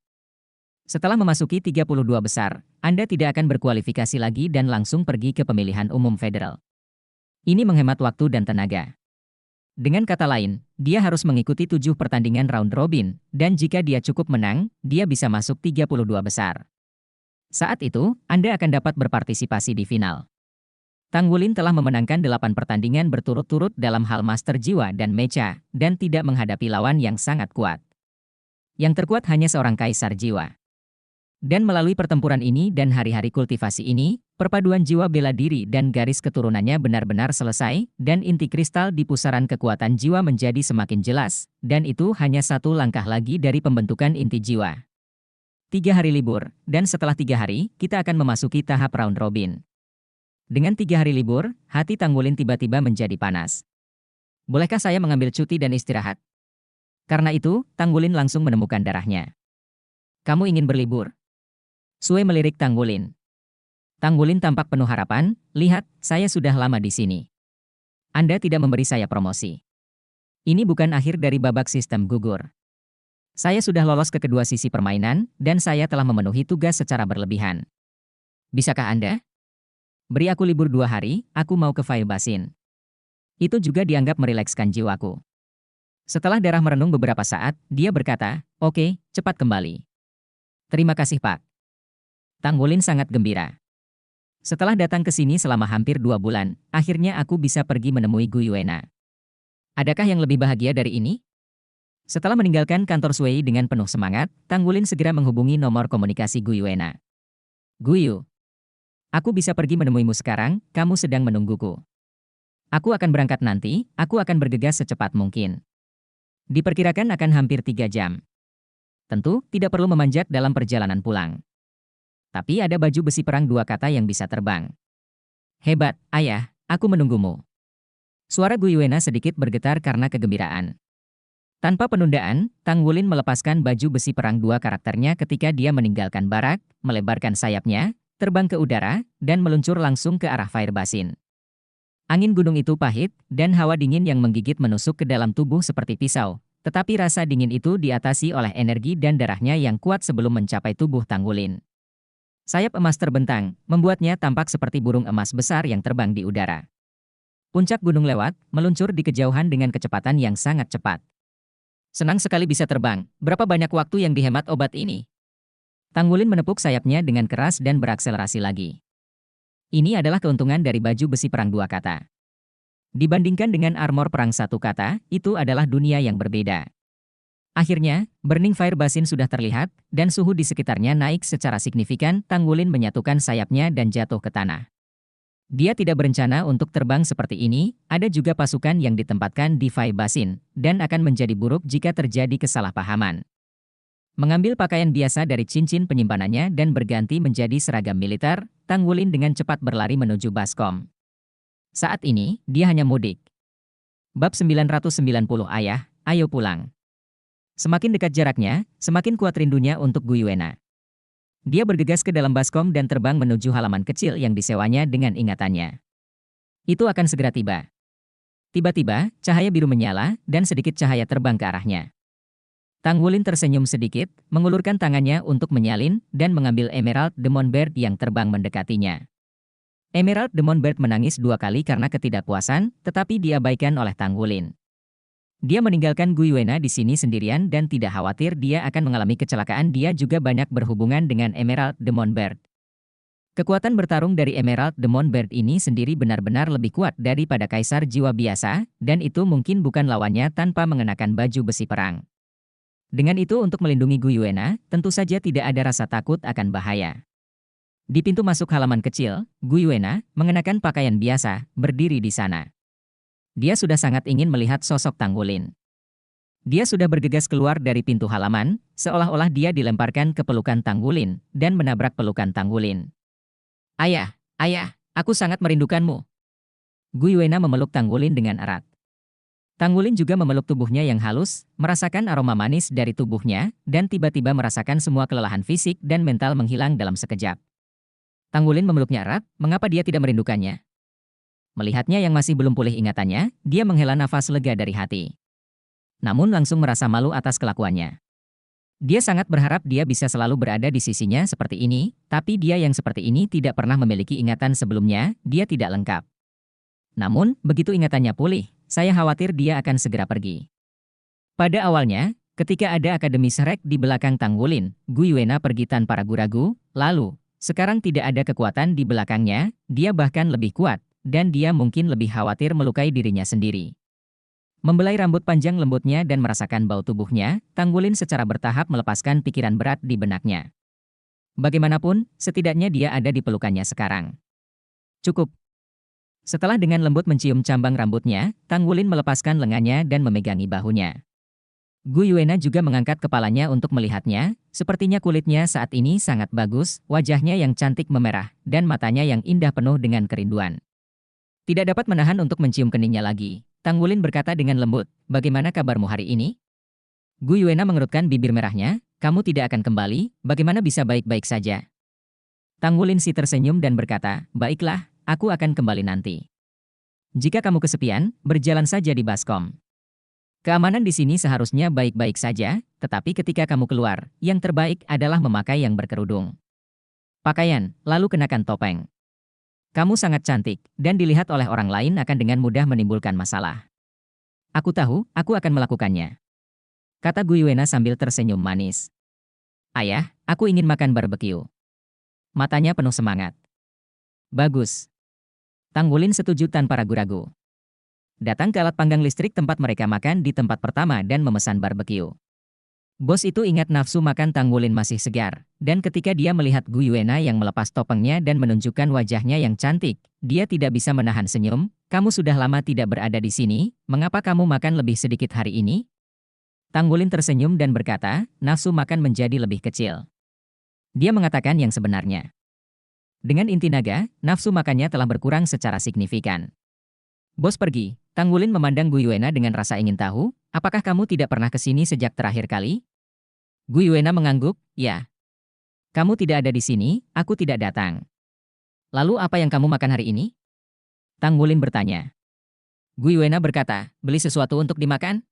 Setelah memasuki 32 besar, Anda tidak akan berkualifikasi lagi dan langsung pergi ke pemilihan umum federal. Ini menghemat waktu dan tenaga. Dengan kata lain, dia harus mengikuti 7 pertandingan round robin, dan jika dia cukup menang, dia bisa masuk 32 besar. Saat itu, Anda akan dapat berpartisipasi di final. Tang Wulin telah memenangkan 8 pertandingan berturut-turut dalam hal master jiwa dan mecha, dan tidak menghadapi lawan yang sangat kuat. Yang terkuat hanya seorang kaisar jiwa. Dan melalui pertempuran ini dan hari-hari kultivasi ini, perpaduan jiwa bela diri dan garis keturunannya benar-benar selesai, dan inti kristal di pusaran kekuatan jiwa menjadi semakin jelas, dan itu hanya satu langkah lagi dari pembentukan inti jiwa. 3 hari libur, dan setelah 3 hari, kita akan memasuki tahap round robin. Dengan 3 hari libur, hati Tang Wulin tiba-tiba menjadi panas. Bolehkah saya mengambil cuti dan istirahat? Karena itu, Tang Wulin langsung menemukan darahnya. Kamu ingin berlibur? Sue melirik Tang Wulin. Tang Wulin tampak penuh harapan, lihat, saya sudah lama di sini. Anda tidak memberi saya promosi. Ini bukan akhir dari babak sistem gugur. Saya sudah lolos ke kedua sisi permainan, dan saya telah memenuhi tugas secara berlebihan. Bisakah Anda? Beri aku libur 2 hari, aku mau ke Fire Basin. Itu juga dianggap merilekskan jiwaku. Setelah darah merenung beberapa saat, dia berkata, oke, cepat kembali. Terima kasih Pak. Tang Wulin sangat gembira. Setelah datang ke sini selama hampir 2 bulan, akhirnya aku bisa pergi menemui Gu Yuena. Adakah yang lebih bahagia dari ini? Setelah meninggalkan kantor Sui dengan penuh semangat, Tang Wulin segera menghubungi nomor komunikasi Gu Yuena. Gu Yu, aku bisa pergi menemuimu sekarang, kamu sedang menungguku. Aku akan berangkat nanti, aku akan bergegas secepat mungkin. Diperkirakan akan hampir 3 jam. Tentu, tidak perlu memanjat dalam perjalanan pulang. Tapi ada baju besi perang 2 kata yang bisa terbang. Hebat, ayah, aku menunggumu. Suara Gu Yuena sedikit bergetar karena kegembiraan. Tanpa penundaan, Tang Wulin melepaskan baju besi perang 2 karakternya ketika dia meninggalkan barak, melebarkan sayapnya, terbang ke udara, dan meluncur langsung ke arah Fire Basin. Angin gunung itu pahit, dan hawa dingin yang menggigit menusuk ke dalam tubuh seperti pisau. Tetapi rasa dingin itu diatasi oleh energi dan darahnya yang kuat sebelum mencapai tubuh Tang Wulin. Sayap emas terbentang, membuatnya tampak seperti burung emas besar yang terbang di udara. Puncak gunung lewat, meluncur di kejauhan dengan kecepatan yang sangat cepat. Senang sekali bisa terbang, berapa banyak waktu yang dihemat obat ini? Tang Wulin menepuk sayapnya dengan keras dan berakselerasi lagi. Ini adalah keuntungan dari baju besi perang 2 kata. Dibandingkan dengan armor perang 1 kata, itu adalah dunia yang berbeda. Akhirnya, Burning Fire Basin sudah terlihat, dan suhu di sekitarnya naik secara signifikan. Tang Wulin menyatukan sayapnya dan jatuh ke tanah. Dia tidak berencana untuk terbang seperti ini, ada juga pasukan yang ditempatkan di Fire Basin, dan akan menjadi buruk jika terjadi kesalahpahaman. Mengambil pakaian biasa dari cincin penyimpanannya dan berganti menjadi seragam militer, Tang Wulin dengan cepat berlari menuju Baskom. Saat ini, dia hanya mudik. Bab 990 Ayah, ayo pulang. Semakin dekat jaraknya, semakin kuat rindunya untuk Gu Yuena. Dia bergegas ke dalam Baskom dan terbang menuju halaman kecil yang disewanya dengan ingatannya. Itu akan segera tiba. Tiba-tiba, cahaya biru menyala, dan sedikit cahaya terbang ke arahnya. Tang Wulin tersenyum sedikit, mengulurkan tangannya untuk menyalin, dan mengambil Emerald Demon Bird yang terbang mendekatinya. Emerald Demon Bird menangis 2 kali karena ketidakpuasan, tetapi diabaikan oleh Tang Wulin. Dia meninggalkan Gu Yuena di sini sendirian dan tidak khawatir dia akan mengalami kecelakaan. Dia juga banyak berhubungan dengan Emerald Demon Bird. Kekuatan bertarung dari Emerald Demon Bird ini sendiri benar-benar lebih kuat daripada Kaisar Jiwa biasa, dan itu mungkin bukan lawannya tanpa mengenakan baju besi perang. Dengan itu untuk melindungi Gu Yuena, tentu saja tidak ada rasa takut akan bahaya. Di pintu masuk halaman kecil, Gu Yuena, mengenakan pakaian biasa, berdiri di sana. Dia sudah sangat ingin melihat sosok Tang Wulin. Dia sudah bergegas keluar dari pintu halaman, seolah-olah dia dilemparkan ke pelukan Tang Wulin, dan menabrak pelukan Tang Wulin. Ayah, ayah, aku sangat merindukanmu. Gu Yuena memeluk Tang Wulin dengan erat. Tang Wulin juga memeluk tubuhnya yang halus, merasakan aroma manis dari tubuhnya, dan tiba-tiba merasakan semua kelelahan fisik dan mental menghilang dalam sekejap. Tang Wulin memeluknya erat, mengapa dia tidak merindukannya? Melihatnya yang masih belum pulih ingatannya, dia menghela nafas lega dari hati. Namun langsung merasa malu atas kelakuannya. Dia sangat berharap dia bisa selalu berada di sisinya seperti ini, tapi dia yang seperti ini tidak pernah memiliki ingatan sebelumnya, dia tidak lengkap. Namun, begitu ingatannya pulih, saya khawatir dia akan segera pergi. Pada awalnya, ketika ada Akademi Shrek di belakang Tang Wulin, Gu Yuena pergi tanpa ragu-ragu, lalu, sekarang tidak ada kekuatan di belakangnya, dia bahkan lebih kuat. Dan dia mungkin lebih khawatir melukai dirinya sendiri. Membelai rambut panjang lembutnya dan merasakan bau tubuhnya, Tang Wulin secara bertahap melepaskan pikiran berat di benaknya. Bagaimanapun, setidaknya dia ada di pelukannya sekarang. Cukup. Setelah dengan lembut mencium cambang rambutnya, Tang Wulin melepaskan lengannya dan memegangi bahunya. Gu Yuena juga mengangkat kepalanya untuk melihatnya, sepertinya kulitnya saat ini sangat bagus, wajahnya yang cantik memerah, dan matanya yang indah penuh dengan kerinduan. Tidak dapat menahan untuk mencium keningnya lagi. Tang Wulin berkata dengan lembut, bagaimana kabarmu hari ini? Gu Yuena mengerutkan bibir merahnya, kamu tidak akan kembali, bagaimana bisa baik-baik saja? Tang Wulin si tersenyum dan berkata, baiklah, aku akan kembali nanti. Jika kamu kesepian, berjalan saja di Baskom. Keamanan di sini seharusnya baik-baik saja, tetapi ketika kamu keluar, yang terbaik adalah memakai yang berkerudung. Pakaian, lalu kenakan topeng. Kamu sangat cantik, dan dilihat oleh orang lain akan dengan mudah menimbulkan masalah. Aku tahu, aku akan melakukannya. Kata Gu Yuena sambil tersenyum manis. Ayah, aku ingin makan barbeque. Matanya penuh semangat. Bagus. Tang Wulin setuju tanpa ragu-ragu. Datang ke alat panggang listrik tempat mereka makan di tempat pertama dan memesan barbeque. Bos itu ingat nafsu makan Tang Wulin masih segar, dan ketika dia melihat Gu Yuena yang melepas topengnya dan menunjukkan wajahnya yang cantik, dia tidak bisa menahan senyum. Kamu sudah lama tidak berada di sini, mengapa kamu makan lebih sedikit hari ini? Tang Wulin tersenyum dan berkata, nafsu makan menjadi lebih kecil. Dia mengatakan yang sebenarnya. Dengan inti naga, nafsu makannya telah berkurang secara signifikan. Bos pergi. Tang Wulin memandang Gu Yuena dengan rasa ingin tahu, apakah kamu tidak pernah ke sini sejak terakhir kali? Gu Yuena mengangguk, ya. Kamu tidak ada di sini, aku tidak datang. Lalu apa yang kamu makan hari ini? Tang Wulin bertanya. Gu Yuena berkata, beli sesuatu untuk dimakan?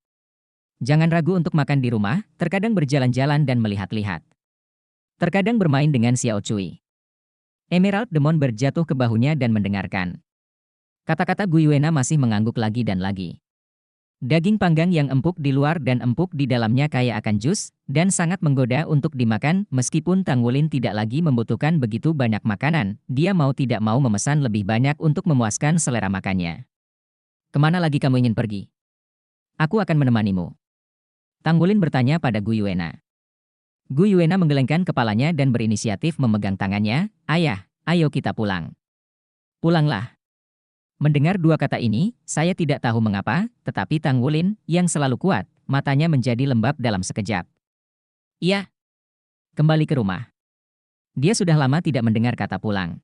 Jangan ragu untuk makan di rumah, terkadang berjalan-jalan dan melihat-lihat. Terkadang bermain dengan Xiao Cui. Emerald Demon berjatuh ke bahunya dan mendengarkan. Kata-kata Gu Yuena masih mengangguk lagi dan lagi. Daging panggang yang empuk di luar dan empuk di dalamnya kaya akan jus, dan sangat menggoda untuk dimakan meskipun Tang Wulin tidak lagi membutuhkan begitu banyak makanan, dia mau tidak mau memesan lebih banyak untuk memuaskan selera makannya. Kemana lagi kamu ingin pergi? Aku akan menemanimu. Tang Wulin bertanya pada Gu Yuena. Gu Yuena menggelengkan kepalanya dan berinisiatif memegang tangannya, ayah, ayo kita pulang. Pulanglah. Mendengar dua kata ini, saya tidak tahu mengapa, tetapi Tang Wulin, yang selalu kuat, matanya menjadi lembab dalam sekejap. Iya. Kembali ke rumah. Dia sudah lama tidak mendengar kata pulang.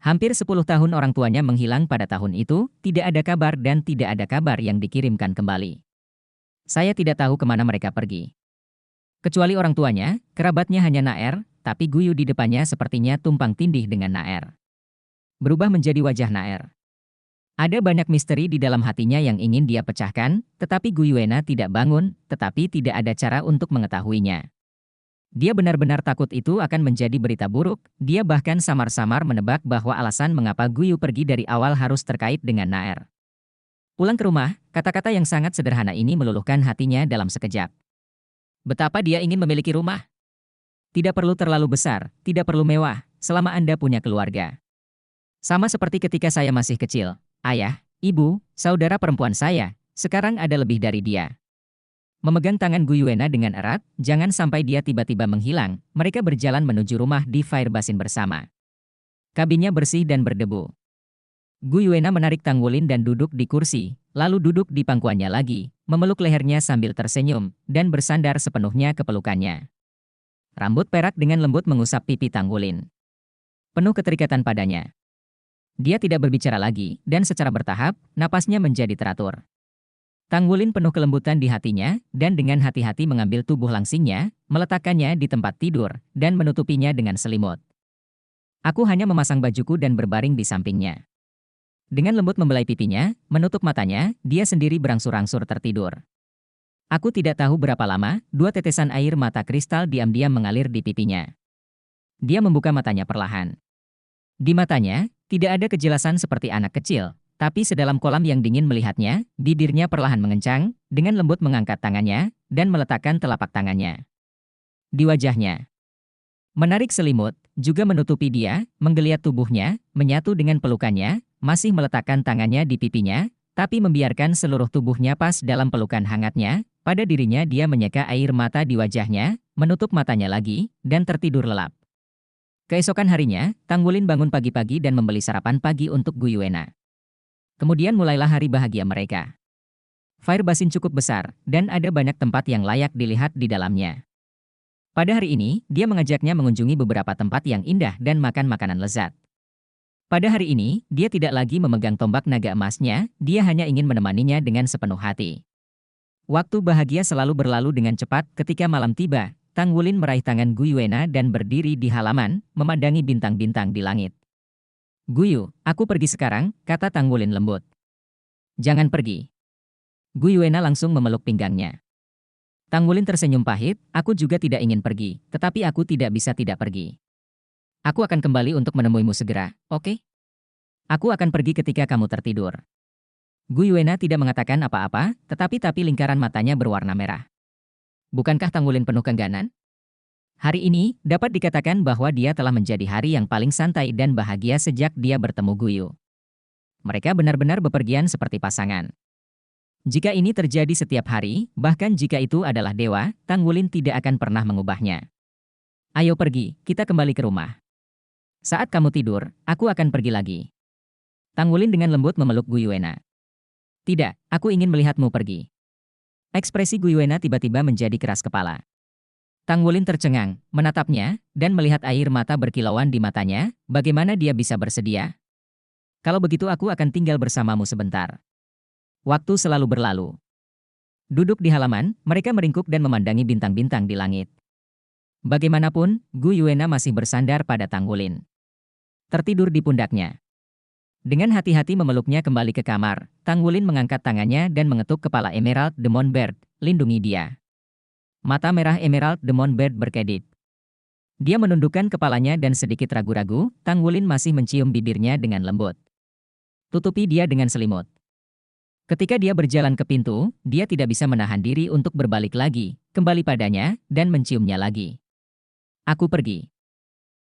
Hampir 10 tahun orang tuanya menghilang pada tahun itu, tidak ada kabar dan tidak ada kabar yang dikirimkan kembali. Saya tidak tahu kemana mereka pergi. Kecuali orang tuanya, kerabatnya hanya Naer, tapi Guyu di depannya sepertinya tumpang tindih dengan Naer. Berubah menjadi wajah Naer. Ada banyak misteri di dalam hatinya yang ingin dia pecahkan, tetapi Gu Yuena tidak bangun, tetapi tidak ada cara untuk mengetahuinya. Dia benar-benar takut itu akan menjadi berita buruk, dia bahkan samar-samar menebak bahwa alasan mengapa Guyu pergi dari awal harus terkait dengan Naer. Pulang ke rumah, kata-kata yang sangat sederhana ini meluluhkan hatinya dalam sekejap. Betapa dia ingin memiliki rumah. Tidak perlu terlalu besar, tidak perlu mewah, selama Anda punya keluarga. Sama seperti ketika saya masih kecil. Ayah, ibu, saudara perempuan saya, sekarang ada lebih dari dia. Memegang tangan Gu Yuena dengan erat, jangan sampai dia tiba-tiba menghilang, mereka berjalan menuju rumah di Fire Basin bersama. Kabinnya bersih dan berdebu. Gu Yuena menarik Tang Wulin dan duduk di kursi, lalu duduk di pangkuannya lagi, memeluk lehernya sambil tersenyum, dan bersandar sepenuhnya ke pelukannya. Rambut perak dengan lembut mengusap pipi Tang Wulin. Penuh keterikatan padanya. Dia tidak berbicara lagi, dan secara bertahap, napasnya menjadi teratur. Tang Wulin penuh kelembutan di hatinya, dan dengan hati-hati mengambil tubuh langsingnya, meletakkannya di tempat tidur, dan menutupinya dengan selimut. Aku hanya memasang bajuku dan berbaring di sampingnya. Dengan lembut membelai pipinya, menutup matanya, dia sendiri berangsur-angsur tertidur. Aku tidak tahu berapa lama, 2 tetesan air mata kristal diam-diam mengalir di pipinya. Dia membuka matanya perlahan. Di matanya, tidak ada kejelasan seperti anak kecil, tapi sedalam kolam yang dingin melihatnya, bibirnya perlahan mengencang, dengan lembut mengangkat tangannya, dan meletakkan telapak tangannya di wajahnya. Menarik selimut, juga menutupi dia, menggeliat tubuhnya, menyatu dengan pelukannya, masih meletakkan tangannya di pipinya, tapi membiarkan seluruh tubuhnya pas dalam pelukan hangatnya, pada dirinya dia menyeka air mata di wajahnya, menutup matanya lagi, dan tertidur lelap. Keesokan harinya, Tang Wulin bangun pagi-pagi dan membeli sarapan pagi untuk Gu Yuena. Kemudian mulailah hari bahagia mereka. Fire Basin cukup besar, dan ada banyak tempat yang layak dilihat di dalamnya. Pada hari ini, dia mengajaknya mengunjungi beberapa tempat yang indah dan makan makanan lezat. Pada hari ini, dia tidak lagi memegang tombak naga emasnya, dia hanya ingin menemaninya dengan sepenuh hati. Waktu bahagia selalu berlalu dengan cepat ketika malam tiba. Tang Wulin meraih tangan Gu Yuena dan berdiri di halaman, memandangi bintang-bintang di langit. Guyu, aku pergi sekarang, kata Tang Wulin lembut. Jangan pergi. Gu Yuena langsung memeluk pinggangnya. Tang Wulin tersenyum pahit, aku juga tidak ingin pergi, tetapi aku tidak bisa tidak pergi. Aku akan kembali untuk menemuimu segera, oke? Aku akan pergi ketika kamu tertidur. Gu Yuena tidak mengatakan apa-apa, tetapi lingkaran matanya berwarna merah. Bukankah Tang Wulin penuh keengganan? Hari ini, dapat dikatakan bahwa dia telah menjadi hari yang paling santai dan bahagia sejak dia bertemu Guyu. Mereka benar-benar bepergian seperti pasangan. Jika ini terjadi setiap hari, bahkan jika itu adalah dewa, Tang Wulin tidak akan pernah mengubahnya. Ayo pergi, kita kembali ke rumah. Saat kamu tidur, aku akan pergi lagi. Tang Wulin dengan lembut memeluk Gu Yuena. Tidak, aku ingin melihatmu pergi. Ekspresi Gu Yuena tiba-tiba menjadi keras kepala. Tang Wulin tercengang, menatapnya, dan melihat air mata berkilauan di matanya, bagaimana dia bisa bersedia? Kalau begitu aku akan tinggal bersamamu sebentar. Waktu selalu berlalu. Duduk di halaman, mereka meringkuk dan memandangi bintang-bintang di langit. Bagaimanapun, Gu Yuena masih bersandar pada Tang Wulin. Tertidur di pundaknya. Dengan hati-hati memeluknya kembali ke kamar, Tang Wulin mengangkat tangannya dan mengetuk kepala Emerald de Montbert, lindungi dia. Mata merah Emerald de Montbert berkedip. Dia menundukkan kepalanya dan sedikit ragu-ragu, Tang Wulin masih mencium bibirnya dengan lembut. Tutupi dia dengan selimut. Ketika dia berjalan ke pintu, dia tidak bisa menahan diri untuk berbalik lagi, kembali padanya, dan menciumnya lagi. Aku pergi.